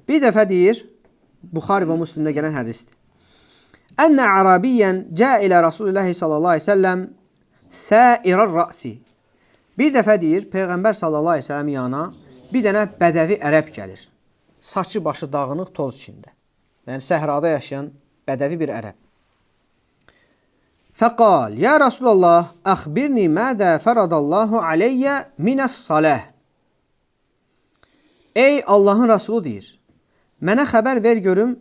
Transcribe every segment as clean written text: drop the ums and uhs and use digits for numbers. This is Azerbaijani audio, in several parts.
Bir dəfə deyir, Buxari və Müslimdə gələn hədisdir. Ənə ərəbiyyən cə ilə Rasulullah sallallahu aleyhi ve sellem səirər rəsi. Bir dəfə deyir, Peyğəmbər sallallahu aleyhi ve sellem yana bir dənə bədəvi ərəb gəlir. Saçı başı dağınıq, toz içində. Yəni səhrada yaşayan bədəvi bir ərəb. Fəqal, ya Rasulallah, əxbirni mədə fəradallahu aleyyə minəs-saləh. Ey Allahın Rasulü deyir, mənə xəbər ver görüm,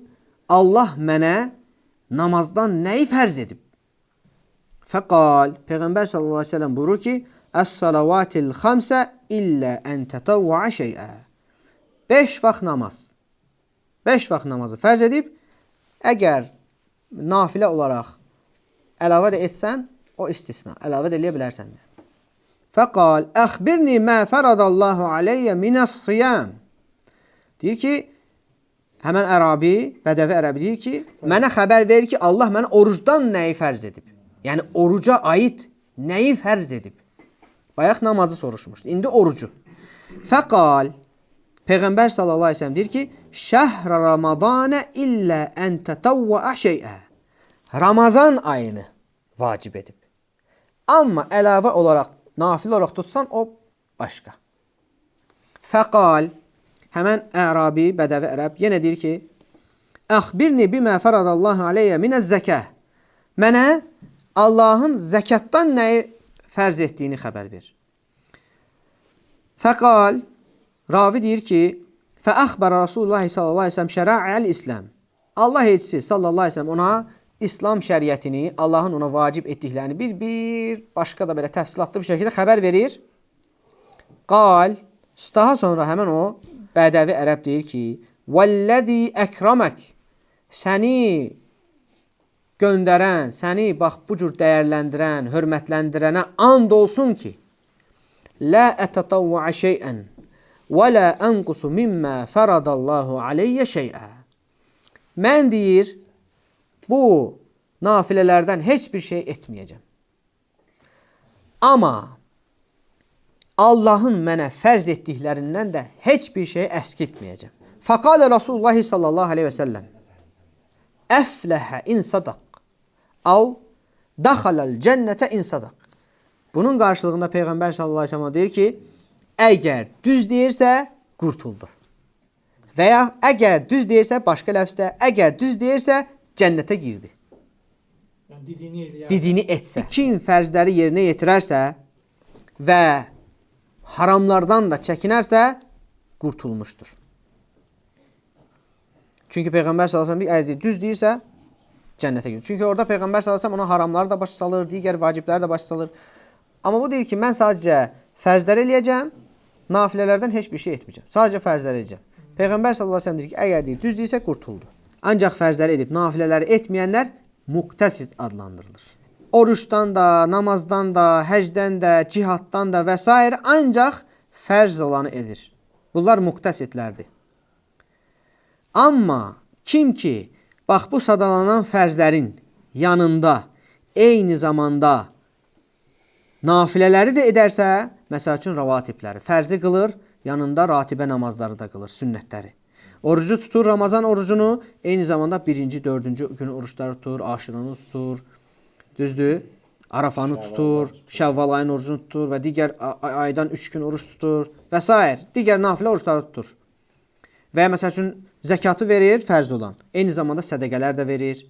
Allah mənə namazdan nəyi fərz edib? Fəqal, Peyğəmbər sallallahu aleyhi ve sellem buyurur ki, əs-salavatil xamsə illə ən tətəvvə şeyə. 5 vaxt namaz. 5 vaxt namazı fərz edib, əgər nafilə olaraq əlavə də etsən, o istisna. Əlavə də eləyə bilərsən də. Fəqal, əxbirni mə fəradallahu aleyyə minəs-siyam. Deyir ki, həmən ərəbi, bədəvi ərəbi deyir ki, mənə xəbər verir ki, Allah mənə orucdan nəyi fərz edib? Yəni, oruca aid nəyi fərz edib? Bayaq namazı soruşmuşdu. İndi orucu. Fəqal, Peyğəmbər sallallahu aleyhi ve sellem deyir ki, şəhrə ramadanə illə ən tətəvvə şeyə. Ramazan ayını vacib edib. Amma əlavə olaraq, nafilə olaraq tutsan, o başqa. Fəqal, həmən ərəbi, bədəvi ərəb yenə deyir ki, əxbirni bimə fəradallahu aleyyə minəz-zəkəh. Mənə Allahın zəkatdan nəyi fərz etdiyini xəbər ver. Fəqal, ravi deyir ki, fəəxbərə Rasulullah sallallahu aleyhi ve sellem şəra'əl-İslam. Allah elçisi sallallahu aleyhi ve sellem ona İslam şəriətini, Allahın ona vacib etdiklərini bir başqa da belə təfsilatlı bir şəkildə xəbər verir. Qal, daha sonra həmən o bədəvi ərəb deyir ki, vəlləzi əkramək, səni göndərən, səni bax bu cür dəyərləndirən, hörmətləndirənə and olsun ki, lə ətətəvvə şeyən və lə ənqusu mimmə fəradallahu aleyyə şeyə. Mən deyir, bu nafilələrdən heç bir şey etməyəcəm. Amma Allahın mənə fərz etdiklərindən də heç bir şey əskitməyəcəm. Fəqalə Rasulullah sallallahu aleyhi ve sellem əfləhə in sadaq av daxaləl cənnətə in sadaq. Bunun qarşılığında Peyğəmbər sallallahu aleyhi ve sellem deyir ki, əgər düz deyirsə, qurtuldu. Və ya əgər düz deyirsə, başqa ləfzdə, əgər düz deyirsə, cənnətə girdi. Yəni, didini etsə. Kim fərzləri yerinə yetirərsə və haramlardan da çəkinərsə, qurtulmuşdur. Çünki Peyğəmbər sallallahu əleyhi və səlləm düz deyirsə, cənnətə girir. Çünki orada Peyğəmbər sallallahu əleyhi və səlləm ona haramları da başa salır, digər vacibləri də başa salır. Amma bu deyir ki, mən sadəcə fərzləri eləyəcəm, nafilələrdən heç bir şey etməyəcəm. Sadəcə fərzləri eləyəcəm. Peyğəmbər sallallahu əleyhi və səlləm deyir ki, əgər deyir, düz deyirsə, qurtuldu. Ancaq fərzləri edib nafilələri etməyənlər muqtəsid adlandırılır. Oruçdan da, namazdan da, həcdən də, cihaddan da və s. ancaq fərz olanı edir. Bunlar muqtəsidlərdir. Amma kim ki, bax bu sadalanan fərzlərin yanında eyni zamanda nafilələri də edərsə, məsəl üçün ravatibləri, fərzi qılır, yanında ratibə namazları da qılır, sünnətləri. Orucu tutur, Ramazan orucunu, eyni zamanda 1-ci, 4-cü gün oruçları tutur, aşırını tutur, düzdür, Arafanı tutur, Şəvval ayın orucunu tutur və digər aydan 3 gün oruç tutur və s. Digər nafilə oruçları tutur. Və məsəl üçün zəkatı verir, fərz olan. Eyni zamanda sədəqələr də verir.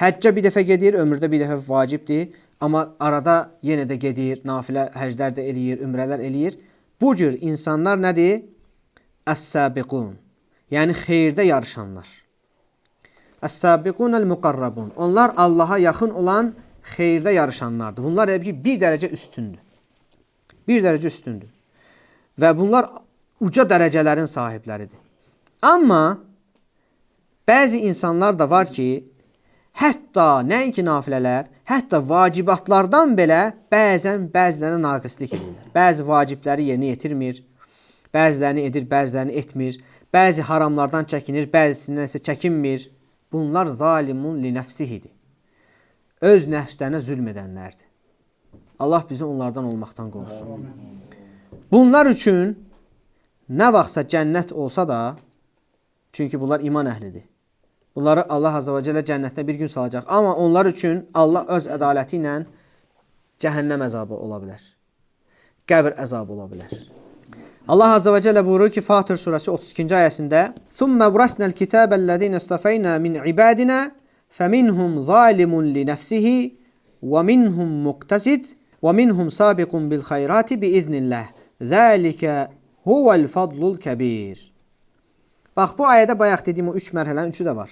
Həccə bir dəfə gedir, ömrdə bir dəfə vacibdir. Amma arada yenə də gedir, nafilə həclər də eləyir, ümrələr eləyir. Bu cür insanlar nədir? Əs-səbiqun. Yəni xeyirdə yarışanlar. Əs-səbiqunəl-müqarrabun. Onlar Allaha yaxın olan xeyirdə yarışanlardır. Bunlar elə ki, bir dərəcə üstündür. Bir dərəcə üstündür. Və bunlar uca dərəcələrin sahibləridir. Amma bəzi insanlar da var ki, hətta nəinki nafilələr, hətta vacibatlardan belə bəzilərinə naqislik edirlər. Bəzi vacibləri yerinə yetirmir, bəzilərini edir, bəzilərini etmir, bəzi haramlardan çəkinir, bəzisindən isə çəkinmir. Bunlar zalimun li nəfsihidir. Öz nəfslərinə zülm edənlərdir. Allah bizi onlardan olmaqdan qorusun. Bunlar üçün nə vaxtsa cənnət olsa da, Çünki bunlar iman əhlidir. Bunları Allah Azze və Cəllə cənnətdə bir gün salacaq. Amma onlar üçün Allah öz ədaləti ilə cəhənnəm əzabı ola bilər. Qəbr əzabı ola bilər. Allah Azze və Cəllə buyurur ki, Fatır surəsi 32-ci ayəsində ثُمَّ وَرَسْنَا الْكِتَابَ الَّذِينَ اصْطَفَيْنَا مِنْ عِبَادِنَا فَمِنْهُمْ ظَالِمٌ لِنَفْسِهِ وَمِنْهُمْ مُقْتَصِدٌ وَمِنْهُمْ سَابِقٌ بِالْخَيْرَاتِ بِإِذْنِ اللَّهِ ذَلِكَ هُوَ الْفَضْلُ الْكَبِيرُ. Bax, bu ayədə bayaq dediyim o 3 mərhələnin 3-ü də var.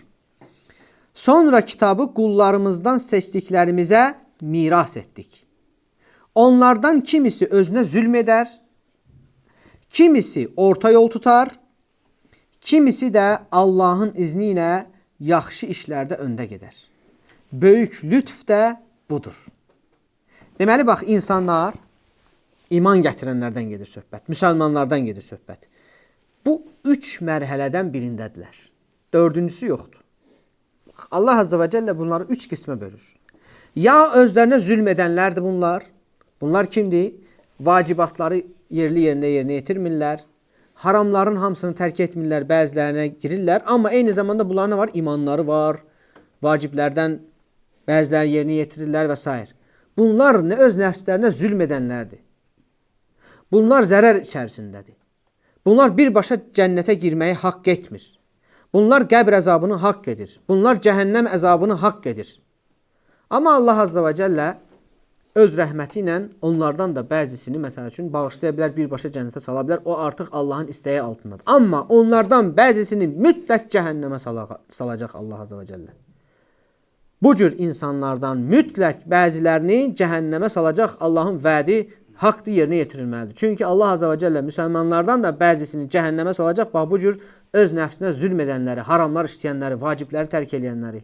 Sonra kitabı qullarımızdan seçdiklərimizə miras etdik. Onlardan kimisi özünə zülm edər, kimisi orta yol tutar, kimisi də Allahın izni ilə yaxşı işlərdə öndə gedər. Böyük lütf də budur. Deməli, bax, insanlar iman gətirənlərdən gedir söhbət, müsəlmanlardan gedir söhbət. Bu 3 mərhələdən birindədirlər. 4-cüsü yoxdur. Allah Azze və Cəllə bunları 3 qismə bölür. Ya özlərinə zülm edənlərdir bunlar. Bunlar kimdir? Vacibatları yerinə yetirmirlər. Haramların hamısını tərk etmirlər, bəzilərinə girirlər. Amma eyni zamanda bunların var, imanları var. Vaciblərdən bəziləri yerinə yetirirlər və s. Bunlar öz nəfslərinə zülm edənlərdir. Bunlar zərər içərisindədir. Bunlar birbaşa cənnətə girməyi haqq etmir. Bunlar qəbr əzabını haqq edir. Bunlar cəhənnəm əzabını haqq edir. Amma Allah Azze və Cəllə öz rəhməti ilə onlardan da bəzisini məsəl üçün bağışlaya bilər, birbaşa cənnətə sala bilər. O artıq Allahın istəyi altındadır. Amma onlardan bəzisini mütləq cəhənnəmə salacaq Allah Azze və Cəllə. Bu cür insanlardan mütləq bəzilərini cəhənnəmə salacaq Allahın vədi haqdır, yerinə yetirilməlidir. Çünki Allah Azze və Cəllə müsəlmanlardan da bəzisini cəhənnəmə salacaq. Bax, bu cür öz nəfsinə zülm edənləri, haramlar işləyənləri, vacibləri tərk edənləri.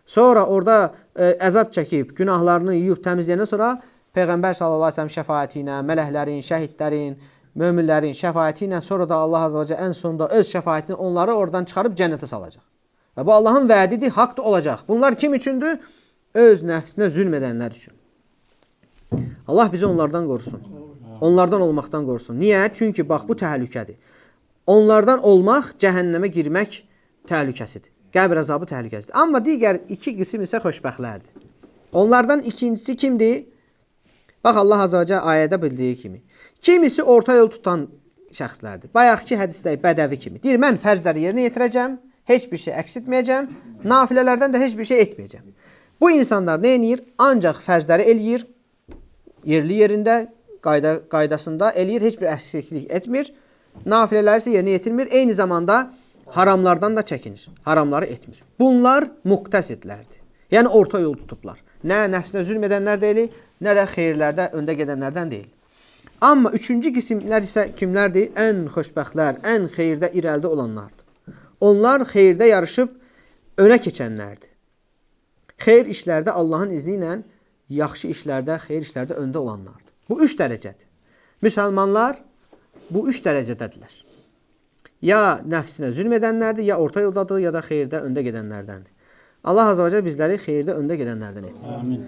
Sonra orada əzab çəkib, günahlarını yuyub təmizləyəndən sonra Peyğəmbər sallallahu əleyhi və səlləm şəfaəti ilə, mələklərin, şəhidlərin, möminlərin şəfaəti ilə, sonra da Allah Azze və Cəllə ən sonunda öz şəfaətini onları oradan çıxarıb cənnətə salacaq. Və bu Allahın vədidir, haqdır olacaq. Bunlar kim üçündür? Öz nəfsinə zülm edənlər üçün. Allah bizi onlardan qorusun. Onlardan olmaqdan qorusun. Niyə? Çünki bax, bu təhlükədir. Onlardan olmaq cəhənnəmə girmək təhlükəsidir. Qəbr əzabı təhlükəsidir. Amma digər 2 qism isə xoşbəxtlərdir. Onlardan ikincisi kimdir? Bax, Allah Azze və Cəllə ayədə bildiyi kimi. Kimisi orta yol tutan şəxslərdir. Bayaqki hədisdə bədəvi kimi. Deyir, mən fərzləri yerinə yetirəcəm, heç bir şey əks etməyəcəm, nafilələrdən də heç bir şey etməyəcəm. Bu insanlar nə edir? Ancaq fərzləri eləyir, yerli yerində, qaydasında eləyir, heç bir əksiklik etmir. Nafilələri isə yerinə yetirmir, eyni zamanda haramlardan da çəkinir, haramları etmir. Bunlar muqtəsidlərdir. Yəni orta yol tutublar. Nə nəfsinə zülm edənlər deyil, nə də xeyirlərdə öndə gedənlərdən deyil. Amma 3-cü qismlər isə kimlərdir? Ən xoşbəxtlər, ən xeyirdə irəlidə olanlardır. Onlar xeyirdə yarışıb önə keçənlərdir. Xeyir işlərdə Allahın izni ilə, yaxşı işlərdə, xeyir işlərdə öndə olanlardır. Bu 3 dərəcədir. Müsəlmanlar bu 3 dərəcədədirlər. Ya nəfsinə zülm edənlərdir, ya orta yoldadır, ya da xeyirdə öndə gedənlərdəndir. Allah Azze və Cəllə bizləri xeyirdə öndə gedənlərdən etsin. Amin.